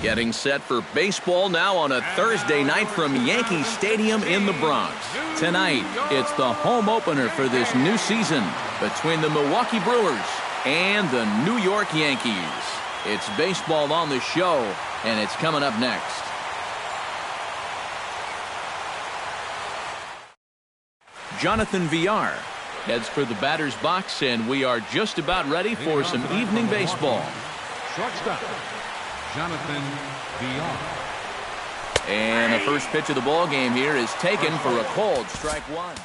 Getting set for baseball now on a Thursday night from Yankee Stadium in the Bronx. Tonight, it's the home opener for this new season between the Milwaukee Brewers and the New York Yankees. It's baseball on the show, and it's coming up next. Jonathan Villar heads for the batter's box, and we are just about ready for some evening baseball. Shortstop, Jonathan Villar. And the first pitch of the ball game here is taken for a cold strike one.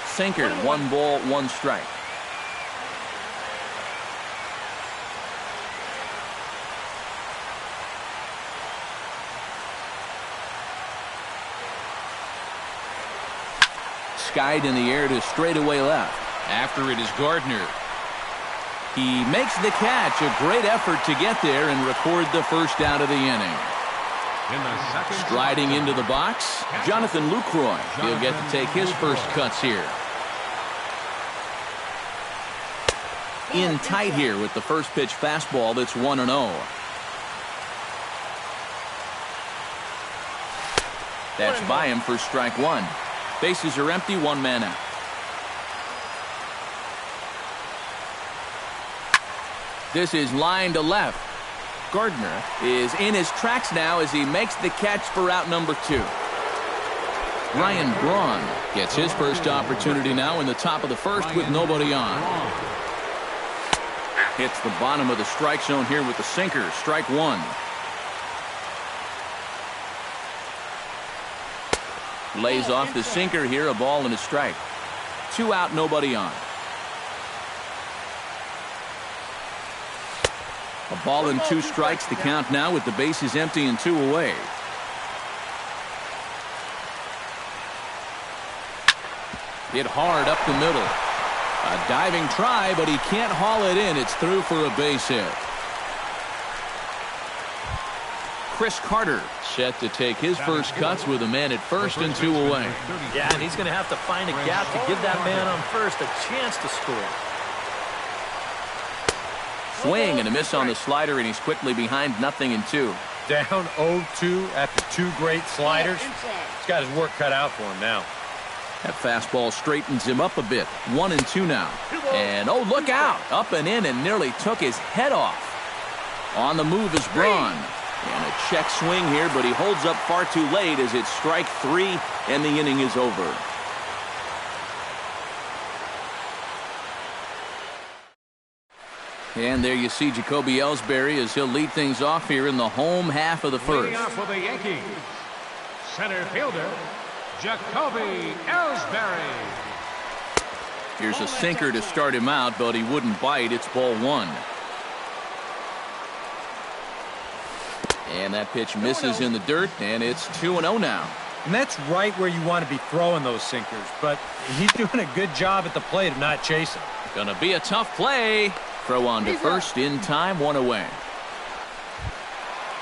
Sinker, 1 ball, 1 strike. Skied in the air to straightaway left. After it is Gardner. He makes the catch. A great effort to get there and record the first out of the inning. Striding into the box, Jonathan Lucroy. He'll get to take his first cuts here. In tight here with the first pitch fastball that's 1-0. That's by him for strike one. Bases are empty, 1 man out. This is line to left. Gardner is in his tracks now as he makes the catch for out number 2. Ryan Braun gets his first opportunity now in the top of the first with nobody on. Hits the bottom of the strike zone here with the sinker. Strike one. Lays off the sinker here, a ball and a strike. 2 out, nobody on. A ball and 2 strikes, the count now with the bases empty and 2 away. Hit hard up the middle. A diving try, but he can't haul it in. It's through for a base hit. Chris Carter set to take his first cuts with a man at first and 2 away. Yeah, and he's going to have to find a gap to give that man on first a chance to score. Swing and a miss on the slider, and he's quickly behind 0-2. Down 0-2 after 2 great sliders. He's got his work cut out for him now. That fastball straightens him up a bit. 1-2 now. And oh, look out. Up and in and nearly took his head off. On the move is Braun. And a check swing here, but he holds up far too late as it's strike 3 and the inning is over. And there you see Jacoby Ellsbury as he'll lead things off here in the home half of the first. Off for the Yankees, center fielder, Jacoby Ellsbury. Here's a sinker to start him out, but he wouldn't bite. It's ball 1. And that pitch misses in the dirt, and it's 2-0 now. And that's right where you want to be throwing those sinkers, but he's doing a good job at the plate of not chasing. Gonna be a tough play. Throw on to first in time, 1 away.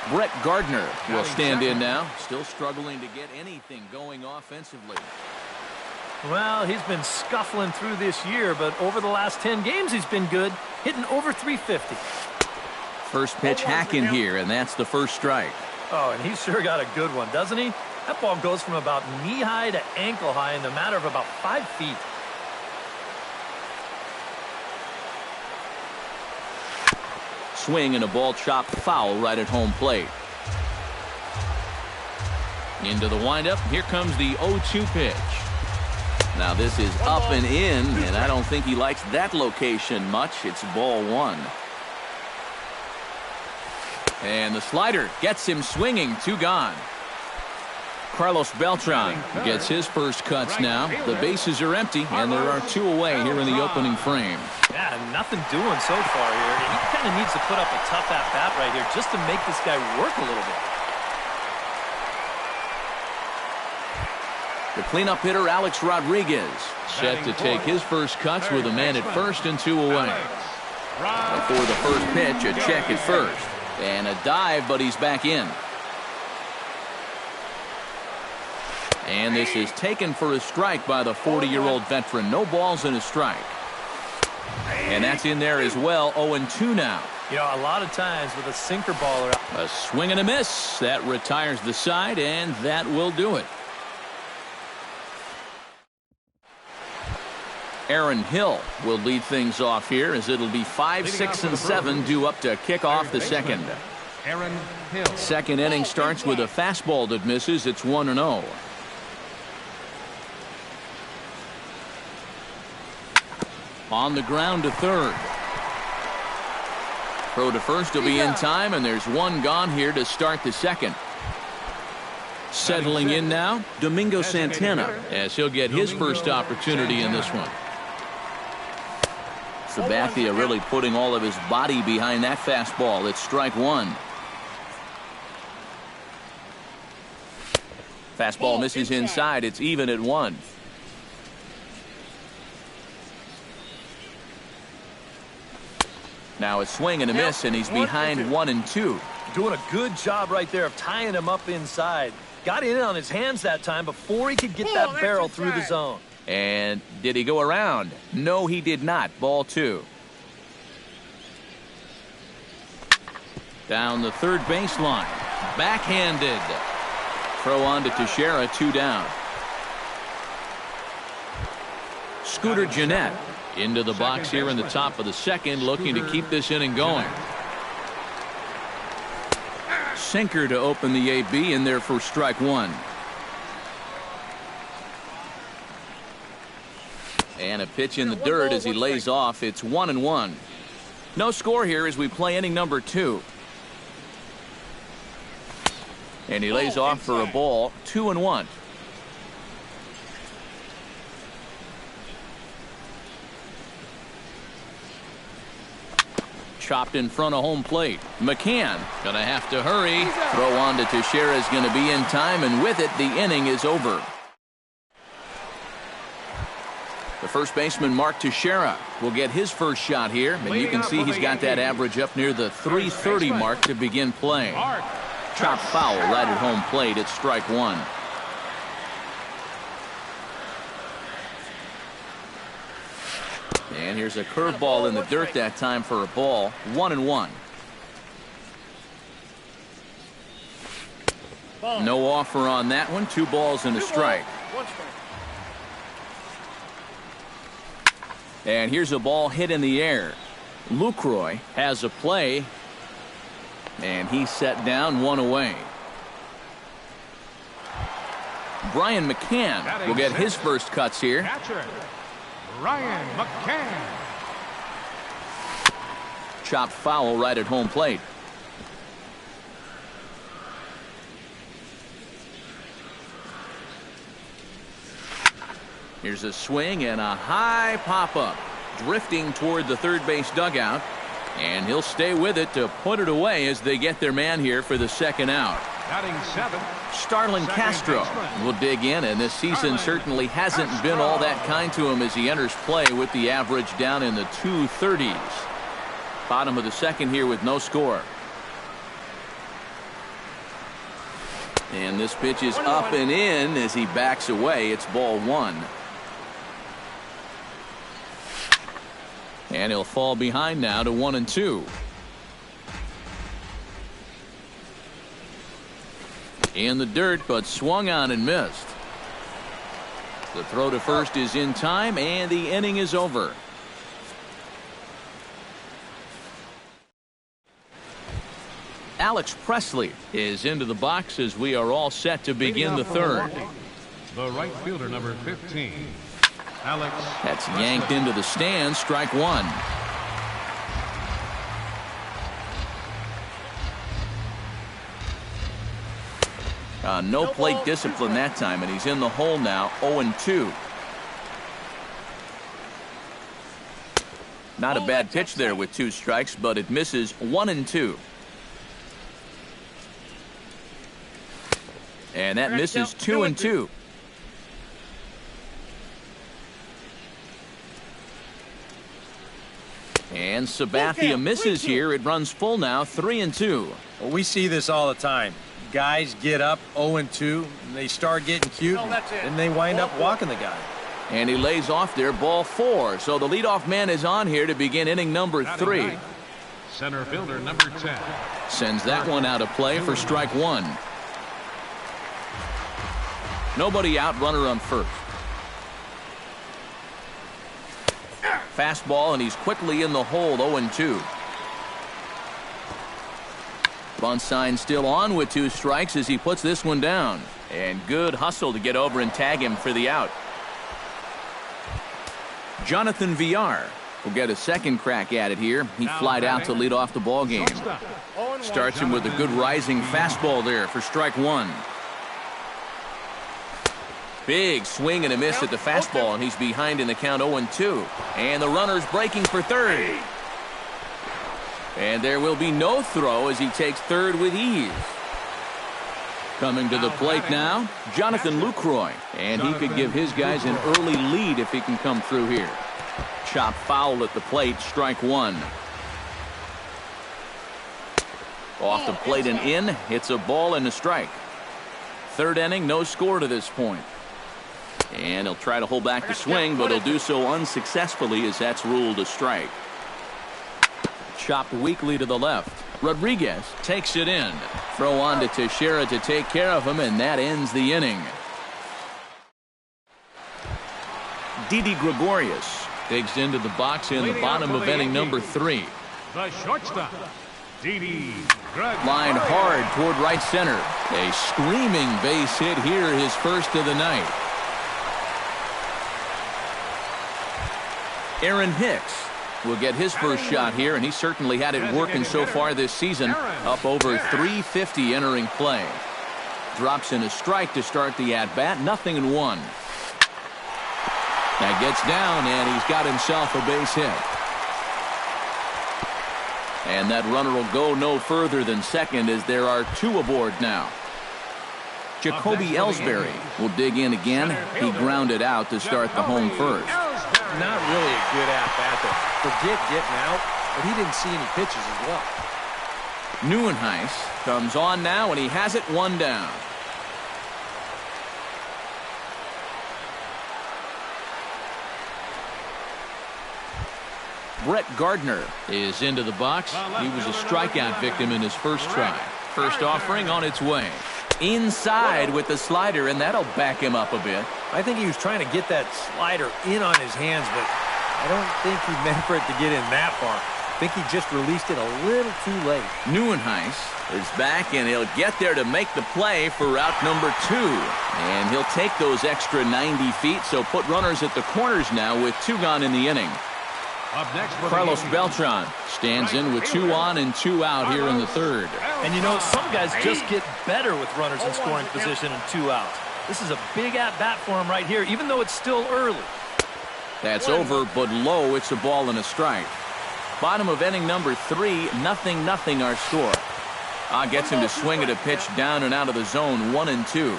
Brett Gardner will stand in now, still struggling to get anything going offensively. Well, he's been scuffling through this year, but over the last 10 games he's been good, hitting over 350. First pitch hacking here, and that's the first strike. Oh, and he's sure got a good one, doesn't he? That ball goes from about knee-high to ankle-high in the matter of about 5 feet. Swing and a ball chopped foul right at home plate. Into the windup. Here comes the 0-2 pitch. Now this is up and in, and I don't think he likes that location much. It's ball 1. And the slider gets him swinging. 2 gone. Carlos Beltran gets his first cuts now. The bases are empty, and there are 2 away here in the opening frame. Yeah, nothing doing so far here. He kind of needs to put up a tough at-bat right here just to make this guy work a little bit. The cleanup hitter, Alex Rodriguez, set to take his first cuts with a man at first and 2 away. Before the first pitch, a check at first. And a dive, but he's back in. And this is taken for a strike by the 40-year-old veteran. No balls and a strike. And that's in there as well. 0-2 now. You know, a lot of times with a sinker baller. A swing and a miss. That retires the side, and that will do it. Aaron Hill will lead things off here as it'll be 5, 6, and 7 due up to kick off the second. Aaron Hill. Second inning starts with a fastball that misses. It's 1-0. On the ground to third. Throw to first will be in time, and there's one gone here to start the second. Settling in now, Domingo Santana, as he'll get his first opportunity in this one. Sabathia really putting all of his body behind that fastball. It's strike one. Fastball misses inside. It's even at 1. Now a swing and a miss, and he's behind 1-2. Doing a good job right there of tying him up inside. Got in on his hands that time before he could get that barrel through the zone. And did he go around? No, he did not. Ball 2. Down the third baseline. Backhanded. Throw on to Teixeira, 2 down. Scooter Gennett into the box here in the top of the second, looking to keep this inning going. Sinker to open the AB in there for strike 1. And a pitch in the dirt as he lays off. It's 1-1. No score here as we play inning number 2. And he lays off for a ball. 2-1. Chopped in front of home plate. McCann gonna have to hurry. Throw on to Teixeira is gonna be in time, and with it the inning is over. The first baseman, Mark Teixeira, will get his first shot here, and you can see he's got that average up near the 330 mark to begin playing. Chopped foul right at home plate. It's strike 1. And here's a curveball in the dirt that time for a ball. 1-1. No offer on that one. 2 balls and a strike. And here's a ball hit in the air. Lucroy has a play, and he's set down, 1 away. Brian McCann will get his first cuts here. Catcher, Ryan McCann. Chopped foul right at home plate. Here's a swing and a high pop-up. Drifting toward the third base dugout. And he'll stay with it to put it away as they get their man here for the second out. Batting 7. Starlin Castro will dig in, and this season certainly hasn't been all that kind to him as he enters play with the average down in the 230s. Bottom of the second here with no score. And this pitch is up and in as he backs away. It's ball 1. And he'll fall behind now to 1-2. In the dirt, but swung on and missed. The throw to first is in time, and the inning is over. Alex Presley is into the box as we are all set to begin the third. The right fielder, number 15. Alex. That's yanked into the stands. Strike 1. No plate discipline that time, and he's in the hole now. 0-2. Not a bad pitch there with 2 strikes, but it misses. 1-2. And that misses. 2-2. And Sabathia misses here. It runs full now. 3-2. Well, we see this all the time. guys get up 0-2, and they start getting cute, and they wind up walking the guy. And he lays off there, ball 4. So the leadoff man is on here to begin inning number 3. Center fielder number 10. Sends that one out of play for strike 1. Nobody out, runner on first. Fastball, and he's quickly in the hole, 0-2. Bunt sign still on with 2 strikes as he puts this one down. And good hustle to get over and tag him for the out. Jonathan Villar will get a second crack at it here. He flied out to lead off the ball game. Starts him with a good rising fastball there for strike 1. Big swing and a miss at the fastball, and he's behind in the count 0-2. And the runner's breaking for third. And there will be no throw as he takes third with ease. Coming to the plate now, Jonathan Lucroy. And he could give his guys an early lead if he can come through here. Chop foul at the plate, strike 1. Off the plate and in, hits a ball and a strike. Third inning, no score to this point. And he'll try to hold back the swing, but he'll do so unsuccessfully as that's ruled a strike. Chopped weakly to the left. Rodriguez takes it in. Throw on to Teixeira to take care of him, and that ends the inning. Didi Gregorius digs into the box in the bottom of inning number 3. The shortstop, Didi Gregorius. Line hard toward right center. A screaming base hit here, his first of the night. Aaron Hicks will get his first shot here, and he certainly had it working so far this season. Up over 350 entering play. Drops in a strike to start the at-bat. 0-1. That gets down, and he's got himself a base hit. And that runner will go no further than second as there are 2 aboard now. Jacoby Ellsbury will dig in again. He grounded out to start the home first. Not really a good at-bat, though. Forget getting out, but he didn't see any pitches as well. Neuenhuis comes on now, and he has it 1 down. Brett Gardner is into the box. He was a strikeout victim in his first try. First offering on its way. Inside with the slider, and that'll back him up a bit. I think he was trying to get that slider in on his hands, but I don't think he meant for it to get in that far. I think he just released it a little too late. Neuenhuis is back, and he'll get there to make the play for route number 2. And he'll take those extra 90 feet, so put runners at the corners now with 2 gone in the inning. Up next, Carlos Beltran stands in with 2 on and 2 out here in the third. And you know, some guys just get better with runners in scoring position and 2 outs. This is a big at-bat for him right here, even though it's still early. That's over, but low. It's a ball and a strike. Bottom of inning number 3, 0-0 our score. Gets him to swing at a pitch down and out of the zone, 1-2.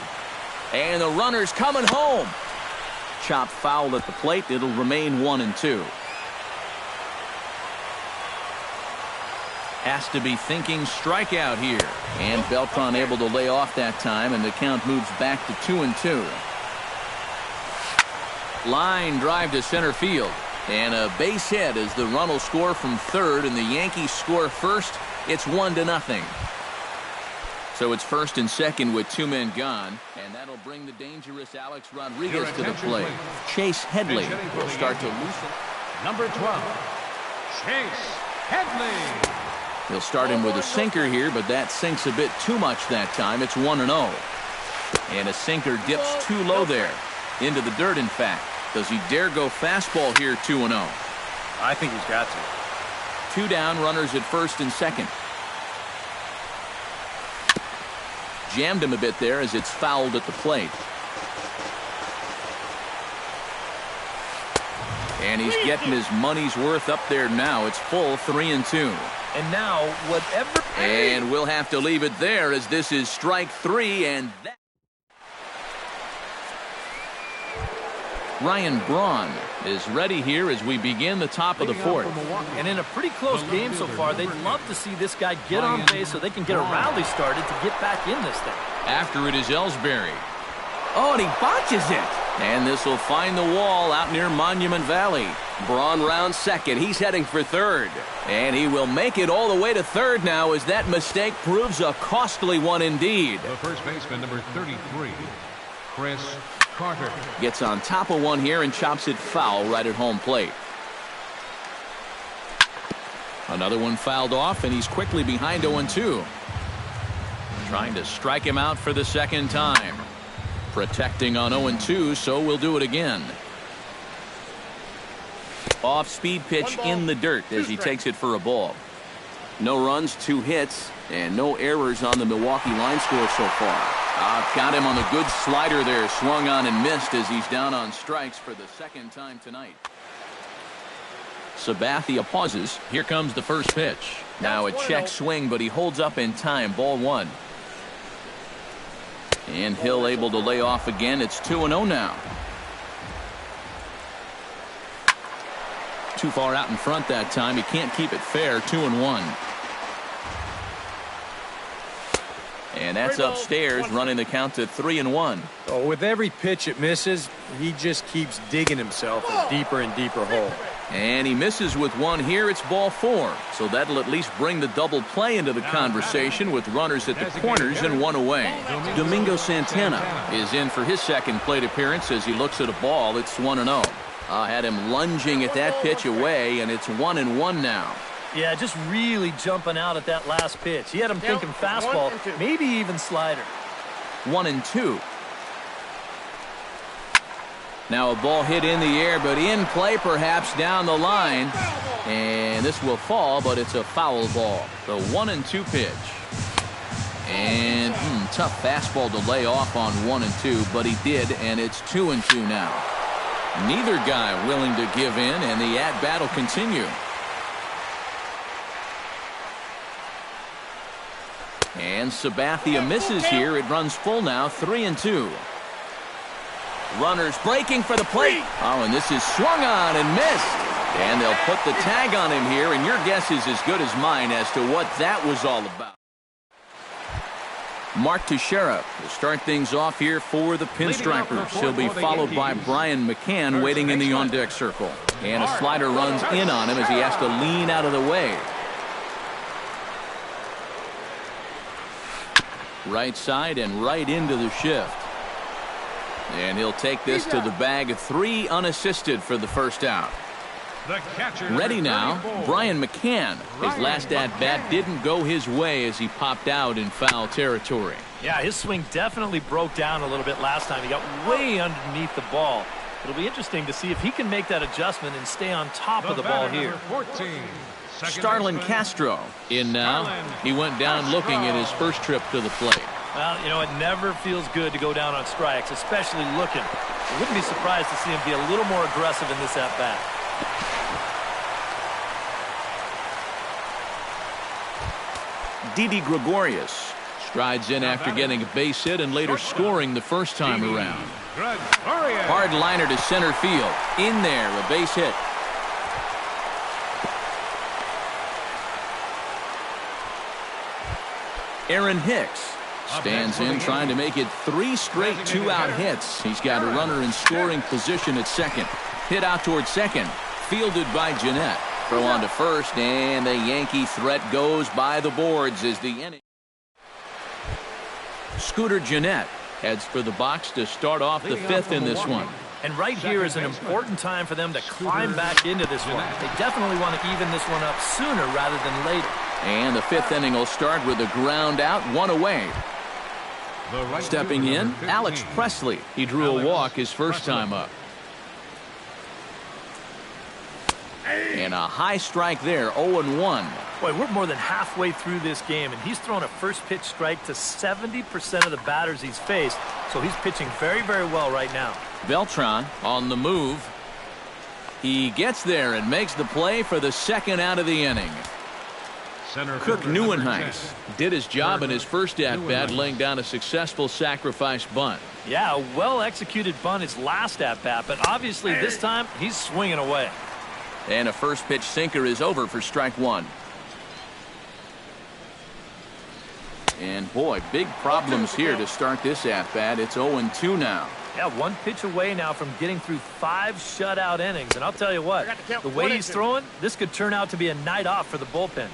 And the runner's coming home. Chopped foul at the plate. It'll remain 1-2. Has to be thinking strikeout here. And Beltran able to lay off that time, and the count moves back to 2-2. Line drive to center field. And a base hit as the run will score from third, and the Yankees score first. It's 1-0. So it's first and second with 2 men gone, and that'll bring the dangerous Alex Rodriguez to the plate. Chase Headley will start to loosen. Number 12, Chase Headley. He'll start him with a sinker here, but that sinks a bit too much that time. It's 1-0. And a sinker dips too low there. Into the dirt, in fact. Does he dare go fastball here, 2-0? I think he's got to. 2 down, runners at first and second. Jammed him a bit there as it's fouled at the plate. And he's getting his money's worth up there now. It's full, 3-2. And now, whatever... And we'll have to leave it there as this is strike 3, and that... Ryan Braun is ready here as we begin the top of the fourth. And in a pretty close game so far, they'd love to see this guy get on base so they can get a rally started to get back in this thing. After it is Ellsbury. Oh, and he botches it. And this will find the wall out near Monument Valley. Braun rounds second. He's heading for third. And he will make it all the way to third now as that mistake proves a costly one indeed. The first baseman, number 33, Chris Carter. Gets on top of one here and chops it foul right at home plate. Another one fouled off, and he's quickly behind 0-2. Trying to strike him out for the second time. Protecting on 0-2, so we'll do it again. Off-speed pitch in the dirt as he takes it for a ball. No runs, 2 hits, and no errors on the Milwaukee line score so far. Got him on the good slider there, swung on and missed as he's down on strikes for the second time tonight. Sabathia pauses. Here comes the first pitch. Now a check swing, but he holds up in time. Ball 1. And Hill able to lay off again. It's 2-0 now. Too far out in front that time. He can't keep it fair. 2-1. And that's upstairs, running the count to 3-1. Oh, with every pitch it misses, he just keeps digging himself a deeper and deeper hole. And he misses with one here. It's ball 4. So that'll at least bring the double play into the conversation with runners at the corners and one away. Domingo Santana is in for his second plate appearance as he looks at a ball. It's 1-0. Had him lunging at that pitch away, and it's 1-1 now. Yeah, just really jumping out at that last pitch. He had him thinking fastball, maybe even slider. 1-2. Now a ball hit in the air, but in play perhaps down the line. And this will fall, but it's a foul ball. The 1-2 pitch. And tough fastball to lay off on 1-2, but he did, and it's 2-2 now. Neither guy willing to give in, and the at-bat will continue. And Sabathia misses here. It runs full now, 3-2. Runners breaking for the plate. Oh, and this is swung on and missed. And they'll put the tag on him here, and your guess is as good as mine as to what that was all about. Mark Teixeira will start things off here for the Pinstripers. He'll be followed by Brian McCann waiting in the on-deck circle. And a slider runs in on him as he has to lean out of the way. Right side and right into the shift. And he'll take this to the bag. 3 unassisted for the first out. Ready now, Brian McCann. His last at-bat didn't go his way as he popped out in foul territory. Yeah, his swing definitely broke down a little bit last time. He got way underneath the ball. It'll be interesting to see if he can make that adjustment and stay on top of the ball here. Starlin Castro in now. He went down looking at his first trip to the plate. Well, you know, it never feels good to go down on strikes, especially looking. I wouldn't be surprised to see him be a little more aggressive in this at-bat. Didi Gregorius strides in after getting a base hit and later scoring the first time around. Hard liner to center field. In there, a base hit. Aaron Hicks stands in trying to make it 3 straight 2-out hits. He's got a runner in scoring position at second. Hit out toward second. Fielded by Jeanette. Throw on to first, and the Yankee threat goes by the boards as the inning. Scooter Jeanette heads for the box to start off the 5th in this one. And right here is an important time for them to climb back into this one. They definitely want to even this one up sooner rather than later. And the 5th inning will start with a ground out, 1 away. Stepping in, Alex Presley. He drew a walk his first time up. And a high strike there, 0-1. Boy, we're more than halfway through this game, and he's thrown a first pitch strike to 70% of the batters he's faced, so he's pitching very, very well right now. Beltran on the move. He gets there and makes the play for the second out of the inning. Cook Neuenhuis did his job in his first at-bat, laying down a successful sacrifice bunt. Yeah, a well-executed bunt his last at-bat, but obviously this time he's swinging away. And a first pitch sinker is over for strike one. And boy, big problems here to start this at-bat. It's 0-2 now. Yeah, one pitch away now from getting through 5 shutout innings. And I'll tell you what, the way he's throwing, this could turn out to be a night off for the bullpen.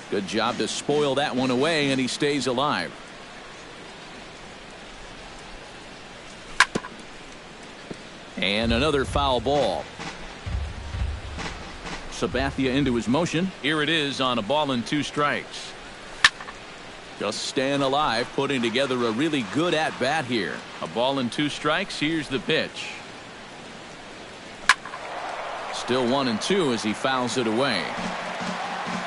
Good job to spoil that one away, and he stays alive. And another foul ball. Sabathia into his motion. Here it is on a ball and 2 strikes. Just staying alive, putting together a really good at-bat here. A ball and 2 strikes. Here's the pitch. Still 1-2 as he fouls it away.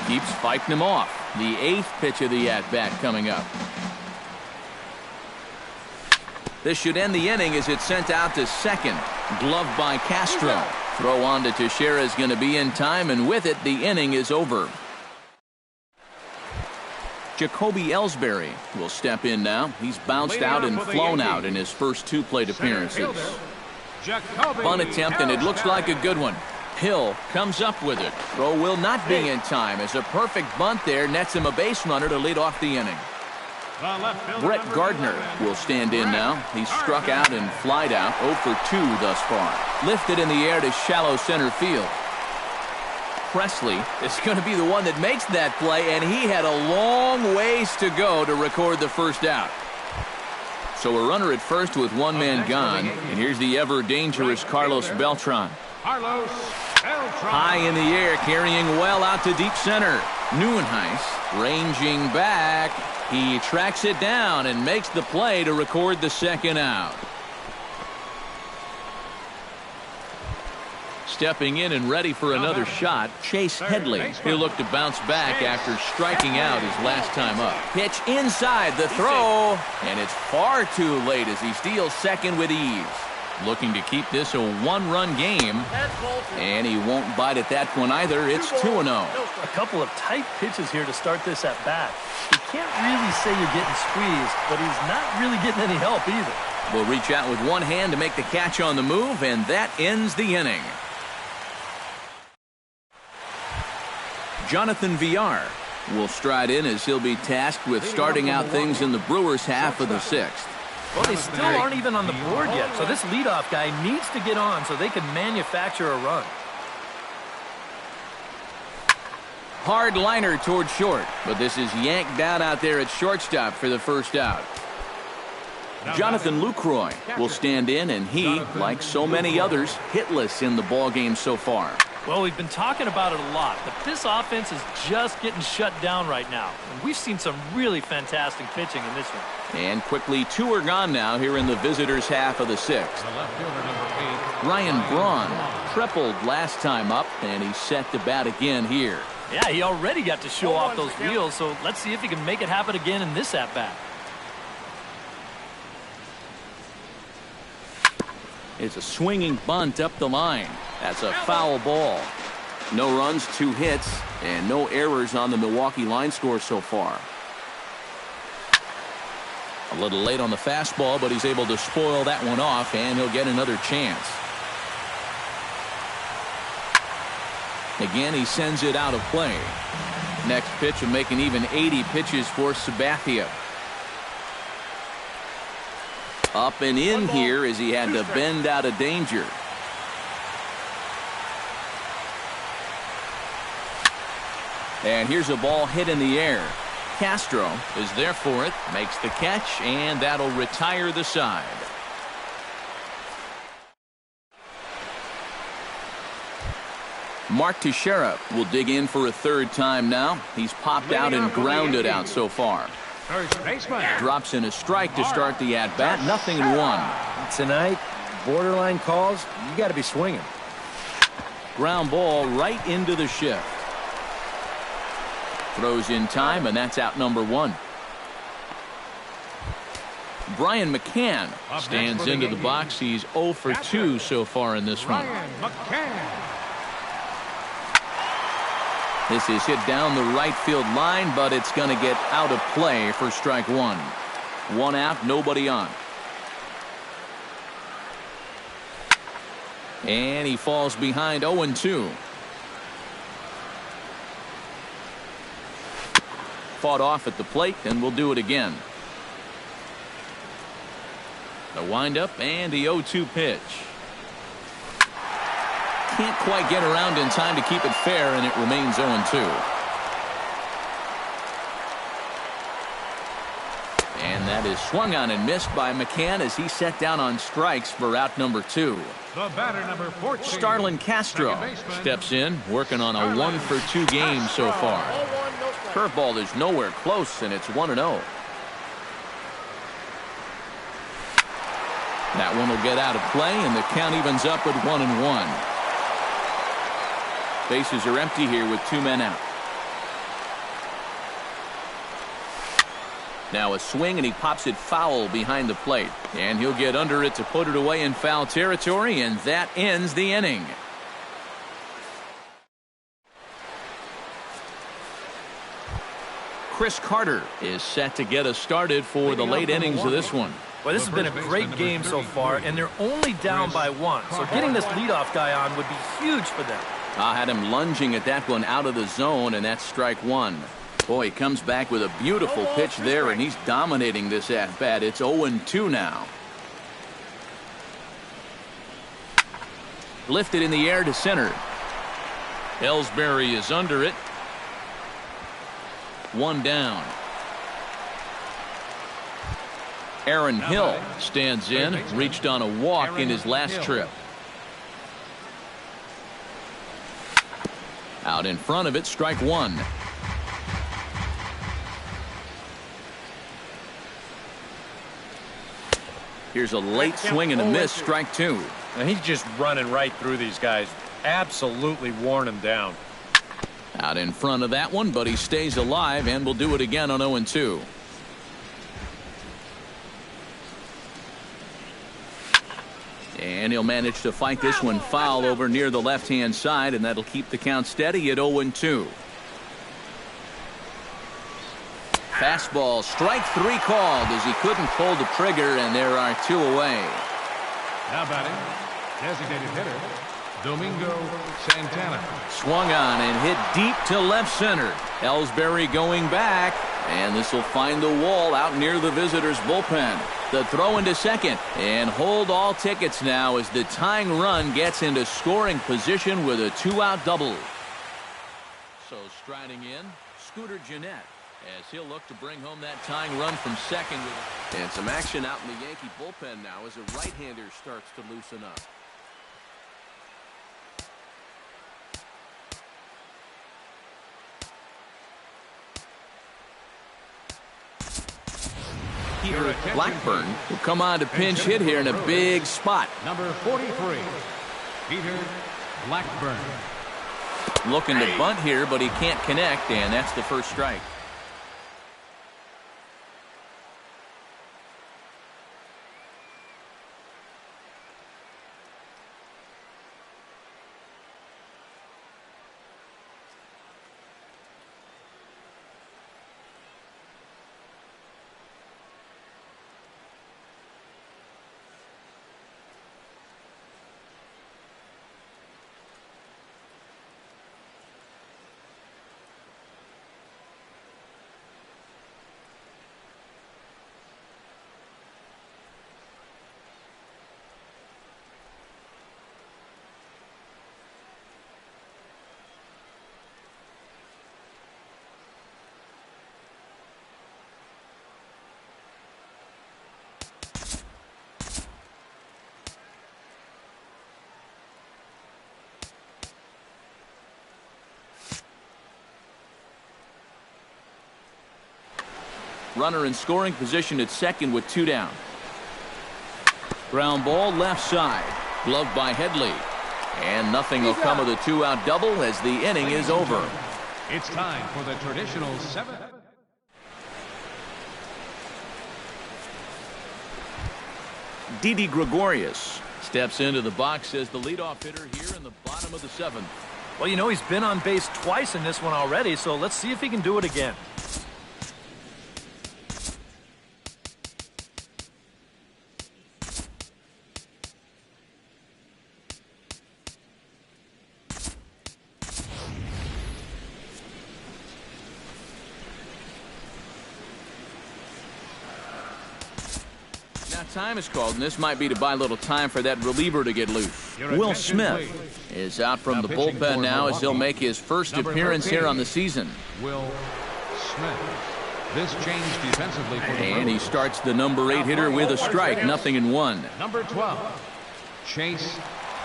Keeps fighting him off. The 8th pitch of the at-bat coming up. This should end the inning as it's sent out to second. Gloved by Castro. Throw on to Teixeira is going to be in time, and with it, the inning is over. Jacoby Ellsbury will step in now. He's bounced out and flown out in his first 2 plate appearances. Bunt attempt, and it looks like a good one. Hill comes up with it. Throw will not be in time as a perfect bunt there nets him a base runner to lead off the inning. Brett Gardner will stand in now. He's struck out and flied out 0 for 2 thus far. Lifted in the air to shallow center field. Presley is going to be the one that makes that play, and he had a long ways to go to record the first out. So a runner at first with 1 man gone, and here's the ever dangerous Carlos Beltran. High in the air, carrying well out to deep center. Neuenhuis ranging back. He tracks it down and makes the play to record the second out. Stepping in and ready for another shot, Chase Headley. He'll look to bounce back after striking out his last time up. Pitch inside the throw, and it's far too late as he steals second with ease. Looking to keep this a 1-run game, and he won't bite at that one either. It's 2-0. A couple of tight pitches here to start this at bat. You can't really say you're getting squeezed, but he's not really getting any help either. Will reach out with 1 hand to make the catch on the move, and that ends the inning. Jonathan Villar will stride in as he'll be tasked with starting out things in the Brewers' half of the 6th. Well, they still aren't even on the board yet, so this leadoff guy needs to get on so they can manufacture a run. Hard liner toward short, but this is yanked down out there at shortstop for the first out. Jonathan Lucroy will stand in, and he, like so many others, hitless in the ballgame so far. Well, we've been talking about it a lot, but this offense is just getting shut down right now. And we've seen some really fantastic pitching in this one. And quickly 2 are gone now here in the visitors' half of the 6th. Ryan Braun tripled last time up, and he's set to bat again here. Yeah, he already got to show off those wheels, so let's see if he can make it happen again in this at-bat. It's a swinging bunt up the line. That's a foul ball. No runs, 2 hits, and no errors on the Milwaukee line score so far. A little late on the fastball, but he's able to spoil that one off, and he'll get another chance. Again, he sends it out of play. Next pitch will make an even 80 pitches for Sabathia. Up and in here as he had to bend out of danger. And here's a ball hit in the air. Castro is there for it, makes the catch, and that'll retire the side. Mark Teixeira will dig in for a 3rd time now. He's popped out and grounded out so far. Drops in a strike to start the at-bat. 0-1. Tonight, borderline calls, you got to be swinging. Ground ball right into the shift. Throws in time, and that's out number 1. Brian McCann stands into the box. He's 0 for 2 so far in this one. This is hit down the right field line, but it's going to get out of play for strike one. One out, nobody on. And he falls behind 0-2. Fought off at the plate, and we'll do it again. The windup and the 0-2 pitch. Can't quite get around in time to keep it fair, and it remains 0-2. And that is swung on and missed by McCann as he set down on strikes for out number 2. The batter, number 14. Starlin Castro steps in, working on a 1-for-2 game so far. Curveball is nowhere close, and it's 1-0. That one will get out of play, and the count evens up at 1-1. Bases are empty here with 2 men out. Now a swing, and he pops it foul behind the plate. And he'll get under it to put it away in foul territory, and that ends the inning. Chris Carter is set to get us started for the late innings of this one. Well, this has been a great game so far, and they're only down by 1. So getting this leadoff guy on would be huge for them. I had him lunging at that one out of the zone, and that's strike one. Boy, he comes back with a beautiful pitch there, and he's dominating this at-bat. It's 0-2 now. Lifted in the air to center. Ellsbury is under it. 1 down. Aaron Hill stands in, reached on a walk in his last trip. Out in front of it, strike one. Here's a late swing and a miss, strike two. And he's just running right through these guys. Absolutely worn them down. Out in front of that one, but he stays alive and will do it again on 0-2. And he'll manage to fight this one foul over near the left-hand side, and that'll keep the count steady at 0-2. Fastball, strike three called as he couldn't pull the trigger, and there are two away. Now batting, designated hitter, Domingo Santana. Swung on and hit deep to left center. Ellsbury going back, and this will find the wall out near the visitors' bullpen. The throw into second, and hold all tickets now as the tying run gets into scoring position with a two-out double. So striding in, Scooter Gennett, as he'll look to bring home that tying run from second. And some action out in the Yankee bullpen now as a right-hander starts to loosen up. Here, Blackburn will come on to pinch hit here in a big spot. Number 43, Peter Blackburn. Looking to bunt here, but he can't connect, and that's the first strike. Runner in scoring position at second with two down. Ground ball left side. Gloved by Headley. And nothing will come of the two-out double as the inning is over. It's time for the traditional seventh. Didi Gregorius steps into the box as the leadoff hitter here in the bottom of the seventh. Well, you know, he's been on base twice in this one already, so let's see if he can do it again. Time is called, and this might be to buy a little time for that reliever to get loose. Will Smith is out from the bullpen now as he'll make his first appearance here on the season. Will Smith. This change defensively for the And he starts the number 8 hitter with a strike, 0-1. Number 12, Chase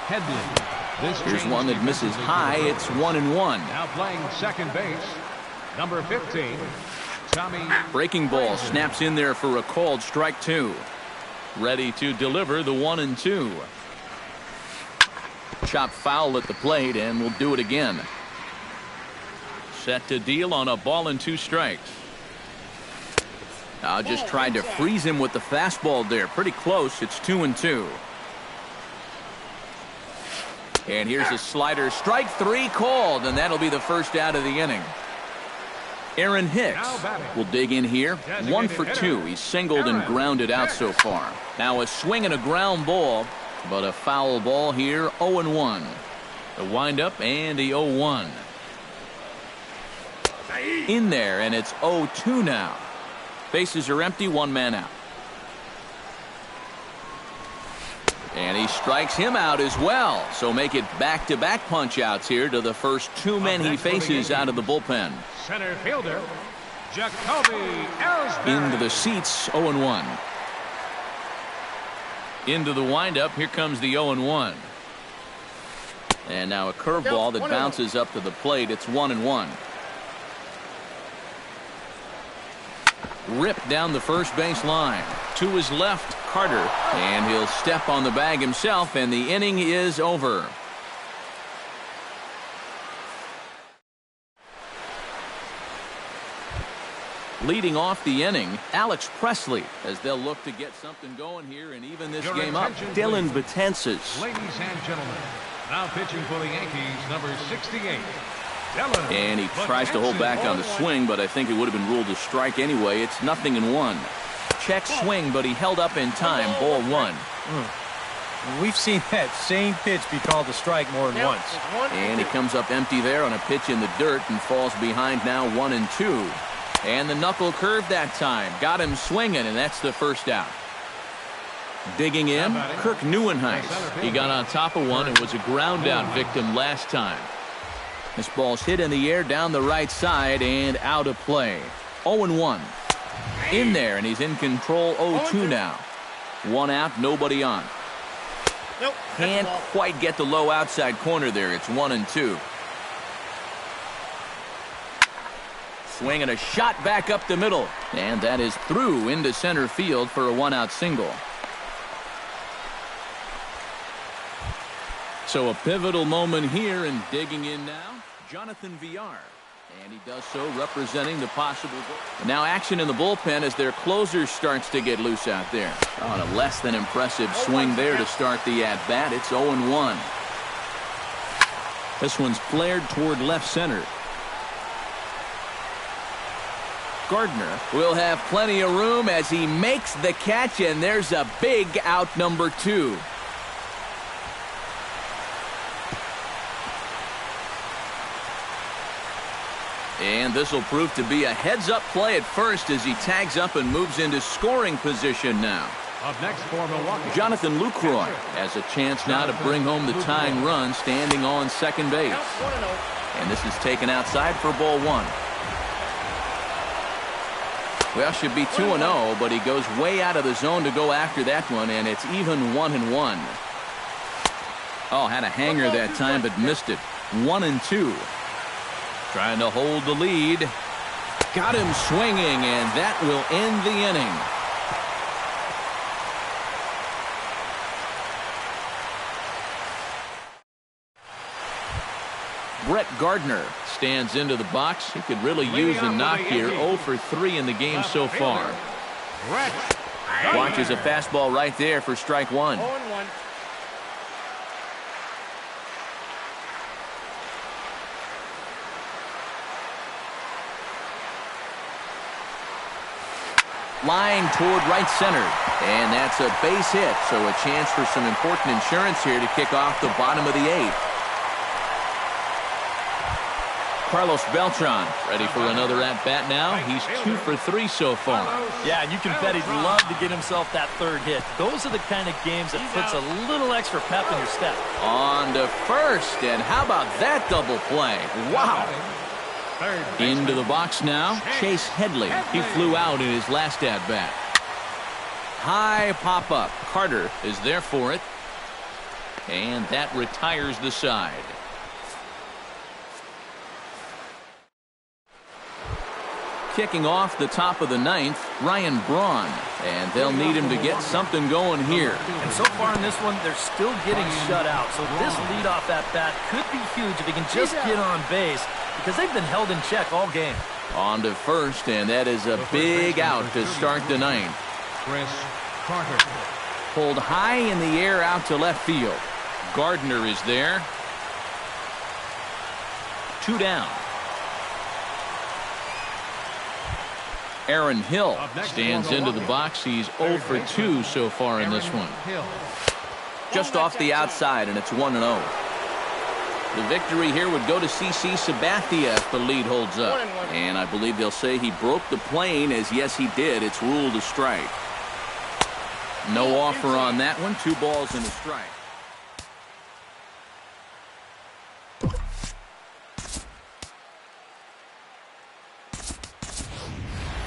Headley. Here's one that misses high. It's 1-1. Now playing second base, number 15, Tommy. Breaking ball snaps in there for a called strike 2. Ready to deliver the 1-2. Chop foul at the plate, and we'll do it again. Set to deal on a ball and 2 strikes. Now just tried to freeze him with the fastball there. Pretty close. It's 2-2. And here's a slider. Strike 3 called, and that'll be the first out of the inning. Aaron Hicks will dig in here. 1 for 2. He's singled and grounded out so far. Now a swing and a ground ball, but a foul ball here. 0-1. The windup and the 0-1. In there, and it's 0-2 now. Bases are empty. 1 man out. And he strikes him out as well. So make it back-to-back punch-outs here to the first 2 men he faces out of the bullpen. Center fielder, Jacoby Ellsbury. Into the seats, 0-1. Into the windup, here comes the 0-1. And now a curveball that bounces up to the plate. It's 1-1. Ripped down the first base line. To his left, Carter. And he'll step on the bag himself, and the inning is over. Leading off the inning, Alex Presley, as they'll look to get something going here and even this game up. Dylan Betances. Ladies and gentlemen, now pitching for the Yankees, number 68. And he tries to hold back on the swing, but I think it would have been ruled a strike anyway. It's 0-1. Check swing, but he held up in time. Ball 1. We've seen that same pitch be called a strike more than once. And he comes up empty there on a pitch in the dirt and falls behind now 1-2. And the knuckle curve that time. Got him swinging, and that's the first out. Digging in, Kirk Neuenhuis. He got on top of one and was a ground out victim last time. This ball's hit in the air down the right side and out of play. 0-1. In there, and he's in control. 0-2 now. 1 out, nobody on. Can't quite get the low outside corner there. It's 1-2. Swing and a shot back up the middle. And that is through into center field for a 1-out single. So a pivotal moment here, and digging in now, Jonathan Villar. And he does so representing the possible goal. Now action in the bullpen as their closer starts to get loose out there. On a less than impressive swing there to start the at-bat. It's 0-1. This one's flared toward left center. Gardner will have plenty of room as he makes the catch, and there's a big out, number 2. And this will prove to be a heads-up play at first as he tags up and moves into scoring position now. Up next for Milwaukee, Jonathan Lucroy has a chance now to bring home the tying run, standing on second base. And this is taken outside for ball 1. Well, should be 2-0, but he goes way out of the zone to go after that one, and it's even 1-1. Oh, had a hanger that time, but missed it. 1-2. Trying to hold the lead. Got him swinging, and that will end the inning. Brett Gardner stands into the box. He could really use a knock here. 0 for 3 in the game so far. Watches a fastball right there for strike 1. Line toward right center. And that's a base hit, so a chance for some important insurance here to kick off the bottom of the 8th. Carlos Beltran ready for another at-bat now. He's 2 for 3 so far. Yeah, and you can bet he'd love to get himself that 3rd hit. Those are the kind of games that puts a little extra pep in your step. On to first, and how about that double play? Wow. Into the box now, Chase Headley. He flew out in his last at-bat. High pop-up. Carter is there for it. And that retires the side. Kicking off the top of the 9th, Ryan Braun. And they'll need him to get something going here. And so far in this one, they're still getting shut out. So this leadoff at-bat could be huge if he can just get on base, because they've been held in check all game. On to first, and that is a big out to start the 9th. Chris Carter. Pulled high in the air out to left field. Gardner is there. 2 down. Aaron Hill stands into the box. He's 0 for 2 so far in this one. Just off the outside, and it's 1-0. The victory here would go to CC Sabathia if the lead holds up. And I believe they'll say he broke the plane, as yes he did. It's ruled a strike. No offer on that one. 2 balls and a strike.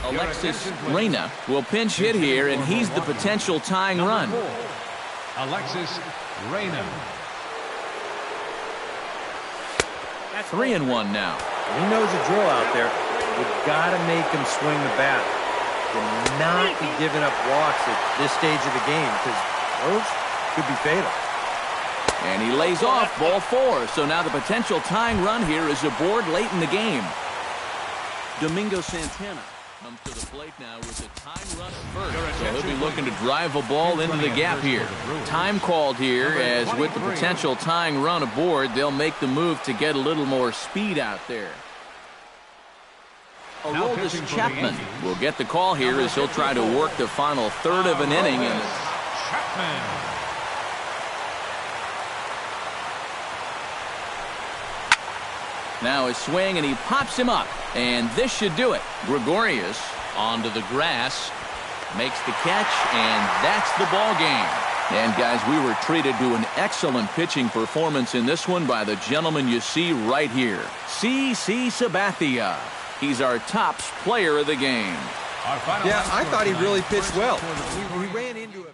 Alexis Reyna will pinch hit here, and he's the potential tying run. Alexis Reyna. 3-1 now. He knows the drill out there. You've got to make him swing the bat. Do not be giving up walks at this stage of the game, because those could be fatal. And he lays off ball 4. So now the potential tying run here is aboard late in the game. Domingo Santana comes to the plate now with a time run at first. So he'll be looking to drive a ball into the gap here. Time called here, as with the potential tying run aboard, they'll make the move to get a little more speed out there. Aroldis Chapman will get the call here as he'll try to work the final third of an inning. And now his swing, and he pops him up. And this should do it. Gregorius onto the grass, makes the catch, and that's the ball game. And guys, we were treated to an excellent pitching performance in this one by the gentleman you see right here, CC Sabathia. He's our top player of the game. Yeah, I thought he really pitched well. We ran into it.